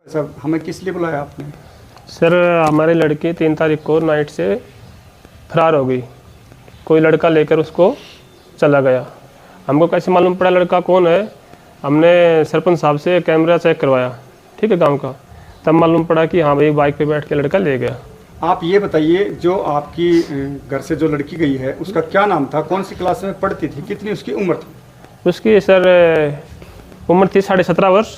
सब हमें किस लिए बुलाया आपने? सर हमारी लड़की 3 तारीख को नाइट से फरार हो गई। कोई लड़का लेकर उसको चला गया। हमको कैसे मालूम पड़ा लड़का कौन है? हमने सरपंच साहब से कैमरा चेक करवाया, ठीक है, गांव का। तब मालूम पड़ा कि हाँ भाई बाइक पे बैठ के लड़का ले गया। आप ये बताइए, जो आपकी घर से जो लड़की गई है उसका क्या नाम था, कौन सी क्लास में पढ़ती थी, कितनी उसकी उम्र थी? उसकी सर उम्र थी 17.5 वर्ष।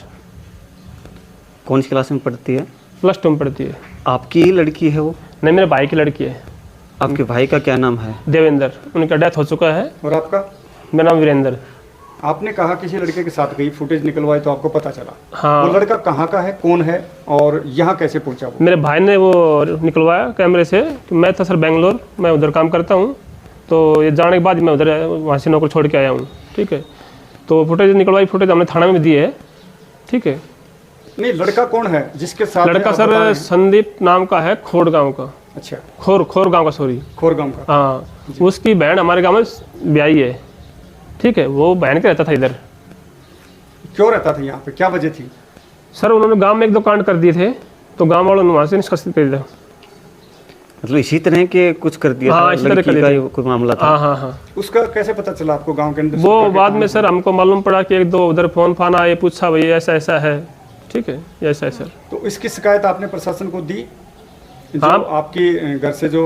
कौन सी क्लास में पढ़ती है? +2 में पढ़ती है। आपकी ही लड़की है वो? नहीं, मेरे भाई की लड़की है। आपके भाई का क्या नाम है? देवेंद्र, उनका डेथ हो चुका है। और आपका? मेरा नाम वीरेंद्र। आपने कहा किसी लड़के के साथ गई, फुटेज निकलवाई तो आपको पता चला। हाँ। वो लड़का कहाँ का है, कौन है और यहाँ कैसे पहुँचा वो? मेरे भाई ने वो निकलवाया कैमरे से कि मैं था सर बेंगलोर, मैं उधर काम करता हूँ, तो ये जाने के बाद मैं उधर वहाँ से नौकरी छोड़ के आया हूँ, ठीक है। तो फुटेज निकलवाई, फुटेज हमने थाना में दी है, ठीक है। नहीं, लड़का कौन है जिसके साथ? लड़का सर संदीप नाम का है, खोड़ गाँव का। अच्छा, खोर गाँव का, सॉरी, खोर गाँव का। हाँ, उसकी बहन हमारे गाँव में ब्याही है, ठीक है। वो बहन के रहता था इधर। क्यों रहता था यहाँ पे, क्या वजह थी? सर उन्होंने गांव में 1-2 कांड कर दिए थे, तो गांव वालों ने वहाँ से निष्कासित कर दिया। मतलब इसी तरह के कुछ कर दिया? हाँ, था इसी तरह लड़की कर का दिया। ही कोई मामला था? हाँ। उसका कैसे पता चला आपको गांव के अंदर? वो बाद में सर हमको मालूम पड़ा कि 1-2 उधर फोन आए, पूछा भाई ऐसा ऐसा है, ठीक है, ऐसा है सर। तो इसकी शिकायत आपने प्रशासन को दी? जो हाँ। आपकी घर से जो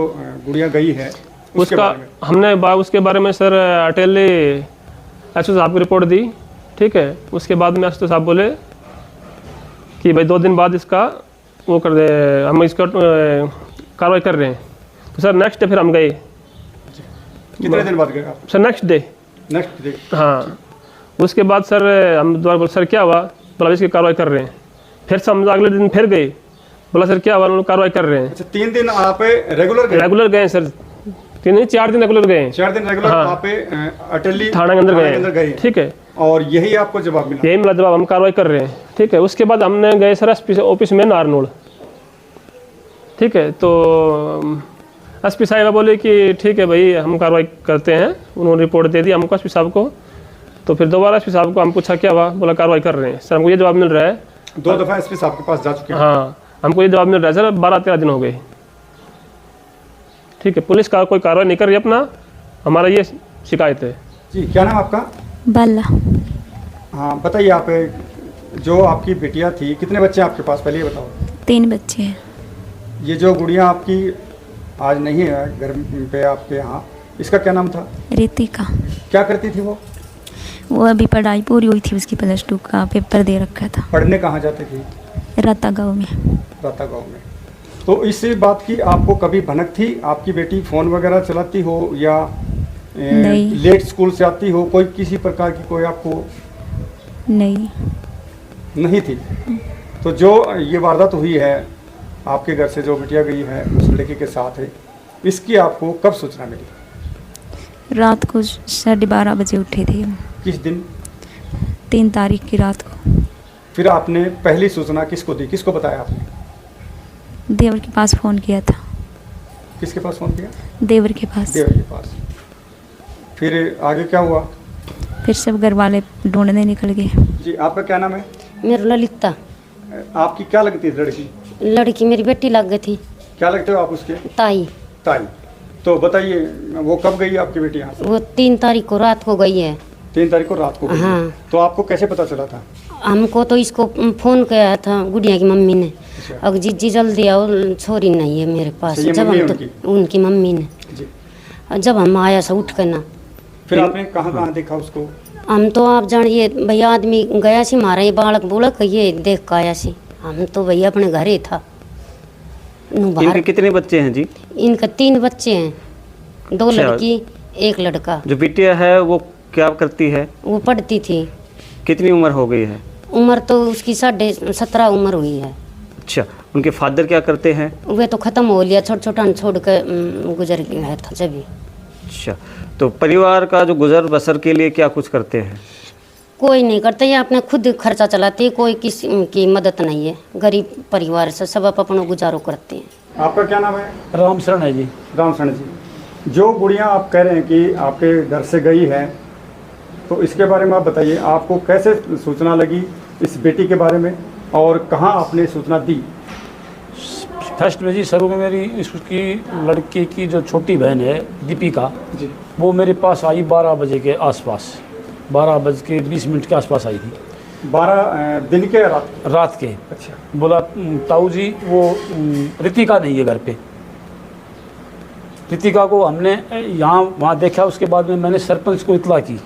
गुड़िया गई है उसका हमने उसके बारे में सर अटेली एसओ साहब को रिपोर्ट दी, ठीक है। उसके बाद में एसओ साहब बोले कि भाई 2 दिन बाद इसका वो कर दे, हम इसका कार्रवाई कर रहे हैं। तो सर नेक्स्ट डे फिर हम गए। कितने दिन बाद गए आप? Sir next day. हाँ, उसके बाद सर हम दोबारा बोले सर क्या हुआ? बोला इसकी कार्रवाई कर रहे हैं। फिर से हम अगले दिन फिर गए, बोला सर क्या हुआ? उन्होंने कार्रवाई कर रहे हैं। अच्छा, 3 दिन आप रेगुलर गए सर, 3 नहीं 4 दिन रेगुलर गए। 4 दिन रेगुलर हाँ। वहाँ पे अटेली थाना के अंदर गए, ठीक है। और यही आपको जवाब मिला? यही मिला जवाब, हम कार्रवाई कर रहे हैं, ठीक है। उसके बाद हमने गए सर एसपी ऑफिस में नारनौल, ठीक है। तो एसपी साहिबा बोले कि ठीक है भाई हम कार्रवाई करते हैं। उन्होंने रिपोर्ट दे दी हमको एसपी साहब को। तो फिर दोबारा एसपी साहब को हम पूछा क्या हुआ? बोला कार्रवाई कर रहे हैं। सर हमको ये जवाब मिल रहा है। 2 दफ़ा एसपी साहब के पास जा चुके हैं? हाँ, हमको ये जवाब मिल रहा है सर 12-13 दिन हो गए, ठीक है। पुलिस का कोई कार्रवाई नहीं कर रही अपना, हमारा ये शिकायत है। जी, क्या नाम आपका? बाला। हाँ, बताइए आप, जो आपकी बेटियां थी, कितने बच्चे हैं आपके पास, पहले ये बताओ। 3 बच्चे हैं। ये जो गुड़िया आपकी आज नहीं है घर पे आपके यहाँ, इसका क्या नाम था? रितिका। क्या करती थी वो? वो अभी पढ़ाई पूरी हुई थी, उसकी +2 का पेपर दे रखा था। पढ़ने कहाँ जाती थी? राता गाँव में। राता गाँव में। तो इस बात की आपको कभी भनक थी? आपकी बेटी फ़ोन वगैरह चलाती हो या नहीं। लेट स्कूल से आती हो, कोई किसी प्रकार की कोई आपको नहीं थी? तो जो ये वारदात हुई है, आपके घर से जो बिटिया गई है उस लड़के के साथ है, इसकी आपको कब सूचना मिली? रात को 12:30 बजे उठे थे हम। किस दिन? 3 तारीख की रात को। फिर आपने पहली सूचना किसको दी, किसको बताया आपने? देवर के पास फ़ोन किया था। किसके पास फ़ोन किया? देवर के पास। देवर के पास। फिर आगे क्या हुआ? फिर सब घर वाले ढूंढने निकल गए। जी, आपका क्या नाम है? मेरा ललिता। आपकी क्या लगती है लड़की? लड़की मेरी बेटी लग गई थी। क्या लगते हो आप उसके? ताई। ताई। तो बताइए, वो कब गई आपकी बेटी यहाँ से? वो 3 तारीख को रात को गई है। 3 तारीख को रात को गई। हाँ। तो आपको कैसे पता चला था? हमको तो इसको फ़ोन किया था गुड़िया की मम्मी ने। अच्छा। अब जीजी जल्दी आओ, छोरी नहीं है मेरे पास। अच्छा, ये जब मम्मी हम है तो उनकी मम्मी ने। जी। जब हम आया सा उठ कर ना, फिर आपने कहाँ देखा उसको? हम तो आप जानिए भैया, आदमी गया सी मारा, ये बालक बुलक ये देख के आया सी। हम तो भैया अपने घर ही था। इनके कितने बच्चे हैं जी? इनका 3 बच्चे हैं, 2 अच्छा। लड़की 1 लड़का। जो बिटिया है वो क्या करती है? वो पढ़ती थी। कितनी उम्र हो गई है? उम्र तो उसकी 17.5 उम्र हुई है। अच्छा, उनके फादर क्या करते हैं? वे तो ख़त्म हो लिया, छोटा छोड़ कर गुजर गया था जब ही। अच्छा, तो परिवार का जो गुजर बसर के लिए क्या कुछ करते हैं? कोई नहीं करते, ये अपने खुद खर्चा चलाते, कोई किसी की मदद नहीं है। गरीब परिवार से सब अपना गुजारो करते हैं। आपका क्या नाम है? राम शरण है जी। राम शरण जी। जो गुड़िया आप कह रहे हैं कि आपके घर से गई है, तो इसके बारे में आप बताइए, आपको कैसे सूचना लगी इस बेटी के बारे में? और कहाँ आपने सूचना दी? फर्स्ट में जी शुरू में मेरी इसकी लड़की की जो छोटी बहन है दीपिका जी। वो मेरे पास आई 12 बजे के आसपास, 12:20 के आसपास आई थी। 12 दिन के रात के। अच्छा। बोला ताऊ जी वो रितिका नहीं है घर पे। रितिका को हमने यहाँ वहाँ देखा, उसके बाद में मैंने सरपंच को इतला की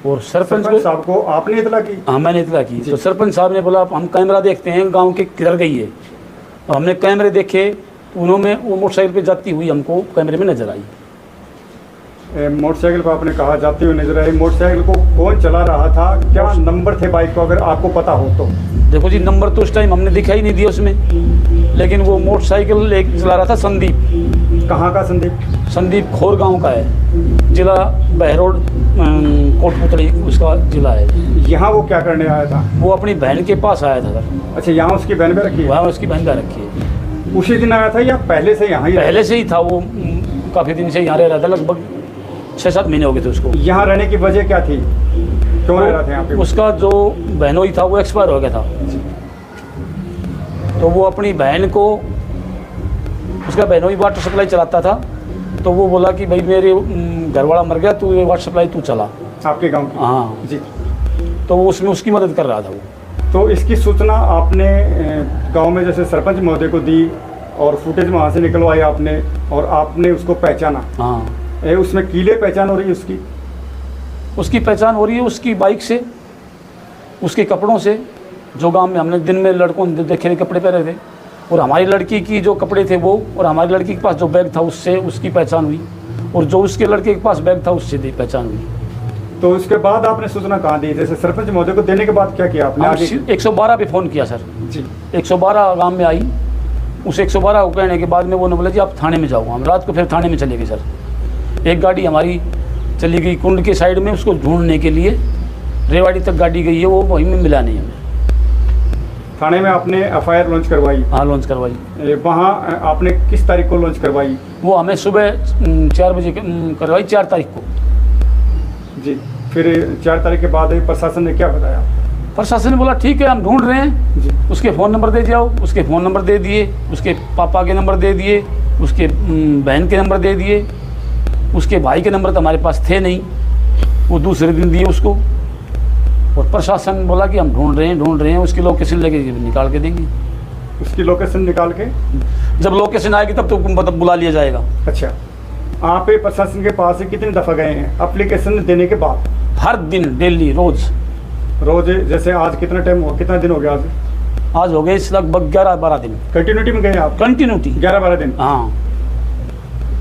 और सरपंच साहब को आपने इतला की? हाँ मैंने इतला की। तो सरपंच साहब ने बोला हम कैमरा देखते हैं गांव के किधर गई है। तो हमने कैमरे देखे, उन्होंने वो मोटरसाइकिल पे जाती हुई हमको कैमरे में नजर आई। मोटरसाइकिल पर आपने कहा जाती हुई नजर आई। मोटरसाइकिल को कौन चला रहा था? क्या नंबर थे बाइक को, अगर आपको पता हो तो? देखो जी नंबर तो उस टाइम हमने दिखाई नहीं दिया उसमें, लेकिन वो मोटरसाइकिल लेके चला रहा था संदीप। कहाँ का संदीप? संदीप खोर गांव का है, जिला बहरोड कोटपुतली उसका जिला है। यहाँ वो क्या करने आया था? वो अपनी बहन के पास आया था सर। अच्छा, यहाँ उसकी बहन में रखी है? वहाँ उसकी बहन का रखी है। उसी दिन आया था या पहले से यहाँ ही? पहले से ही था वो, काफ़ी दिन से यहाँ रह रहा था, लगभग 6-7 महीने हो गए थे उसको। यहाँ रहने की वजह क्या थी? क्यों रह रहा था यहाँ पे? उसका जो बहनोई था वो एक्सपायर हो गया था, तो वो अपनी बहन को, उसका बहनोई वाटर सप्लाई चलाता था, तो वो बोला कि भाई मेरे घरवाला मर गया, तू ये वाटर सप्लाई तू चला। आपके गांव की? हाँ जी। तो वो उसमें उसकी मदद कर रहा था वो। तो इसकी सूचना आपने गांव में जैसे सरपंच महोदय को दी और फुटेज वहाँ से निकलवाई आपने और आपने उसको पहचाना? हाँ। उसमें कीले पहचान हो रही है उसकी? उसकी पहचान हो रही है उसकी बाइक से, उसके कपड़ों से, जो गांव में हमने दिन में लड़कों ने देखे कपड़े पहने थे, और हमारी लड़की की जो कपड़े थे वो, और हमारी लड़की के पास जो बैग था उससे उसकी पहचान हुई, और जो उसके लड़के के पास बैग था उससे पहचान हुई। तो उसके बाद आपने सूचना कहाँ दी? जैसे सरपंच महोदय को देने के बाद क्या किया आपने? आगे 112 पे फ़ोन किया सर जी। 112 गांव में आई। उस 112 को कहने के बाद में वो ने बोला जी आप थाने में जाओ। हम रात को फिर थाने में चले गए सर। एक गाड़ी हमारी चली गई कुंड के साइड में उसको ढूंढने के लिए, रेवाड़ी तक गाड़ी गई है, वो वहीं में मिला नहीं हमें। थाने में आपने एफआईआर लॉन्च करवाई? हाँ लॉन्च करवाई। वहाँ आपने किस तारीख को लॉन्च करवाई? वो हमें सुबह 4 बजे करवाई, 4 तारीख को जी। फिर 4 तारीख के बाद प्रशासन ने क्या बताया? प्रशासन ने बोला ठीक है हम ढूंढ रहे हैं जी। उसके फ़ोन नंबर दे जाओ। उसके फ़ोन नंबर दे दिए, उसके पापा के नंबर दे दिए, उसके बहन के नंबर दे दिए, उसके भाई के नंबर तो हमारे पास थे नहीं, वो दूसरे दिन दिए उसको। और प्रशासन बोला कि हम ढूंढ रहे हैं, उसकी लोकेशन लेके निकाल के देंगे। उसकी लोकेशन निकाल के? जब लोकेशन आएगी तब तो मतलब बुला लिया जाएगा। अच्छा, आप प्रशासन के पास कितनी दफ़ा गए हैं एप्लीकेशन देने के बाद? हर दिन, डेली, रोज़। जैसे आज कितना टाइम हुआ, कितना दिन हो गया? आज हो गए लगभग 11-12 दिन कंटिन्यूटी में गए आप? कंटिन्यूटी 11-12 दिन? हाँ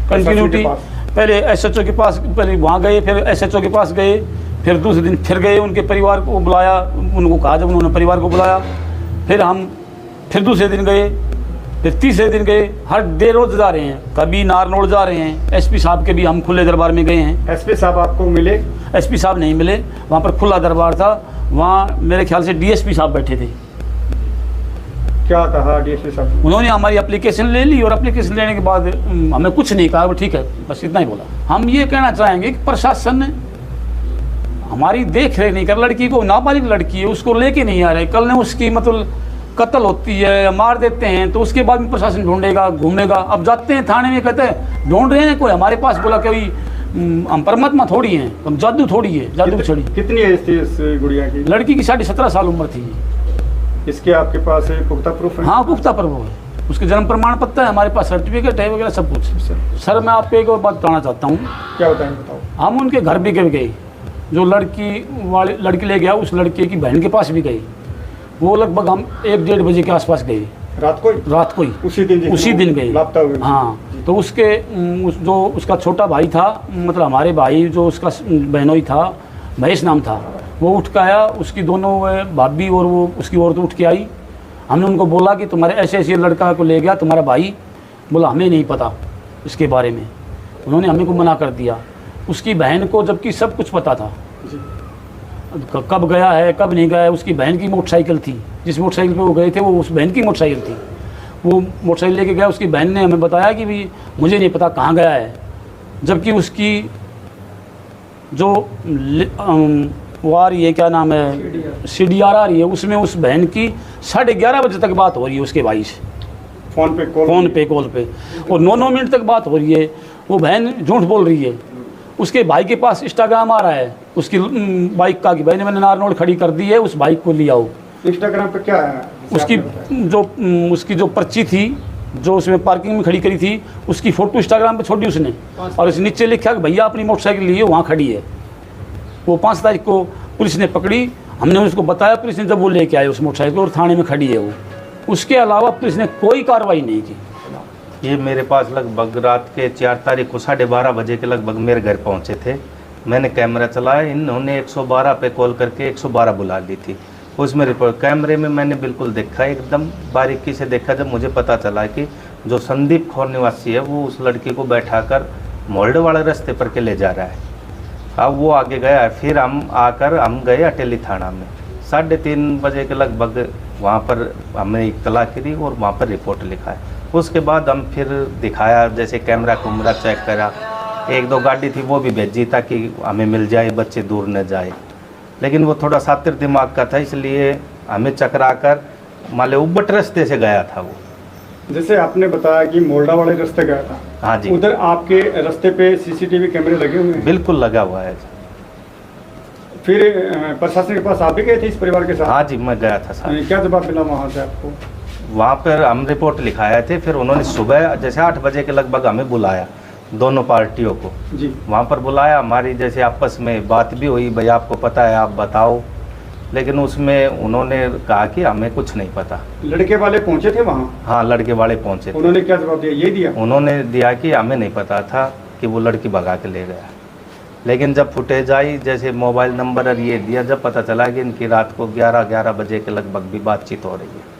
कंटिन्यूटी। पहले एसएचओ के पास, पहले वहाँ गए, फिर एसएचओ के पास गए, फिर दूसरे दिन फिर गए, उनके परिवार को बुलाया, उनको कहा, जब उन्होंने परिवार को बुलाया फिर हम फिर दूसरे दिन गए, फिर तीसरे दिन गए। हर डे रोज जा रहे हैं, कभी नारनौल जा रहे हैं। एसपी साहब के भी हम खुले दरबार में गए हैं। एसपी साहब आपको मिले? एसपी साहब नहीं मिले, वहाँ पर खुला दरबार था, वहाँ मेरे ख्याल से डीएसपी साहब बैठे थे। क्या कहा डीएसपी साहब? उन्होंने हमारी एप्लीकेशन ले ली और एप्लीकेशन लेने के बाद हमें कुछ नहीं कहा, वो ठीक है बस इतना ही बोला। हम ये कहना चाहेंगे कि प्रशासन ने हमारी देख रेख नहीं कर, लड़की को, नाबालिग लड़की है, उसको लेके नहीं आ रहे। कल ने उसकी मतलब कत्ल होती है, मार देते हैं, तो उसके बाद में प्रशासन ढूंढेगा, घूमेगा। अब जाते हैं थाने में, कहते हैं ढूंढ रहे हैं, कोई हमारे पास बोला कोई हम परमात्मा थोड़ी हैं, हम जादू थोड़ी है, जादू छोड़ी। कितनी एज थी इस गुड़िया की? लड़की की 17.5 साल उम्र थी। इसके आपके पास पुख्ता प्रूफ है? हाँ पुख्ता प्रूफ है, उसके जन्म प्रमाण पत्र है हमारे पास, सर्टिफिकेट है वगैरह सब कुछ। सर मैं आपको एक और बात बताना चाहता हूँ। क्या बताएं? बताओ। हम उनके घर भी गए, जो लड़की ले गया उस लड़के की बहन के पास भी गए। वो लगभग हम 1-1:30 बजे के आसपास गए। रात को ही? उसी दिन गए। लापता हुए? हाँ। तो उसके जो उसका छोटा भाई था, मतलब हमारे भाई, जो उसका बहनोई था, महेश नाम था, वो उठ के आया, उसकी दोनों भाभी और वो उसकी औरत उठ के आई। हमने उनको बोला कि तुम्हारे ऐसे ऐसे लड़का को ले गया तुम्हारा भाई। बोला हमें नहीं पता इसके बारे में, उन्होंने हमें को मना कर दिया। उसकी बहन को जबकि सब कुछ पता था, कब गया है कब नहीं गया है। उसकी बहन की मोटरसाइकिल थी, जिस मोटरसाइकिल पे वो गए थे वो उस बहन की मोटरसाइकिल थी। वो मोटरसाइकिल लेके गया, उसकी बहन ने हमें बताया कि भी मुझे नहीं पता कहाँ गया है। जबकि उसकी जो वो आ रही है, क्या नाम है, CDR आ रही है, उसमें उस बहन की 11:30 बजे तक बात हो रही है उसके भाई से, फोन पे कॉल पे और 9 मिनट तक बात हो रही है। वो बहन झूठ बोल रही है। उसके भाई के पास इंस्टाग्राम आ रहा है उसकी बाइक का, कि भाई ने मैंने नारनौल खड़ी कर दी है, उस बाइक को ले आओ। इंस्टाग्राम पे क्या है उसकी जो पर्ची थी, जो उसमें पार्किंग में खड़ी करी थी, उसकी फ़ोटो इंस्टाग्राम पे छोड़ी उसने, और इस नीचे लिखा कि भैया अपनी मोटरसाइकिल लिए वहाँ खड़ी है। वो 5 तारीख को पुलिस ने पकड़ी, हमने उसको बताया, पुलिस ने जब वो लेके आए उस मोटरसाइकिल और थाने में खड़ी है वो। उसके अलावा पुलिस ने कोई कार्रवाई नहीं की। ये मेरे पास लगभग रात के 4 तारीख को 12:30 बजे के लगभग मेरे घर पहुंचे थे। मैंने कैमरा चलाया, इन्होंने 112 पे कॉल करके 112 बुला ली थी। उसमें रिपोर्ट कैमरे में मैंने बिल्कुल देखा, एकदम बारीकी से देखा, जब मुझे पता चला कि जो संदीप खोर निवासी है वो उस लड़की को बैठाकर मोल्ड वाले रास्ते पर के ले जा रहा है। अब वो आगे गया, फिर हम गए अटेली थाना में 3:30 बजे के लगभग। वहाँ पर हमने इत्तला करी और वहाँ पर रिपोर्ट लिखा है। उसके बाद हम फिर दिखाया, जैसे कैमरा कुमरा चेक करा, 1-2 गाड़ी थी वो भी भेजी ताकि हमें मिल जाए, बच्चे दूर न जाए। लेकिन वो थोड़ा सातिर दिमाग का था, इसलिए हमें चकरा कर मान लो उबट रास्ते से गया था वो। जैसे आपने बताया कि मोल्डा वाले रास्ते गया था, हाँ जी, उधर आपके रास्ते पे CCTV कैमरे लगे हुए हैं? बिल्कुल लगा हुआ है। फिर प्रशासन के पास आप भी गए थे इस परिवार के साथ? हाँ जी, मैं गया था साहब। क्या जवाब मिला वहाँ से आपको? वहाँ पर हम रिपोर्ट लिखाए थे, फिर उन्होंने सुबह जैसे 8 बजे के लगभग हमें बुलाया, दोनों पार्टियों को जी वहाँ पर बुलाया। हमारी जैसे आपस में बात भी हुई, भाई आपको पता है आप बताओ, लेकिन उसमें उन्होंने कहा कि हमें कुछ नहीं पता। लड़के वाले पहुँचे थे वहाँ? हाँ, लड़के वाले पहुँचे थे। उन्होंने क्या जवाब दिया? ये दिया उन्होंने दिया कि हमें नहीं पता था कि वो लड़की भगा के ले गया। लेकिन जब फुटेज आई, जैसे मोबाइल नंबर और ये दिया, जब पता चला कि इनकी रात को 11 बजे के लगभग भी बातचीत हो रही है।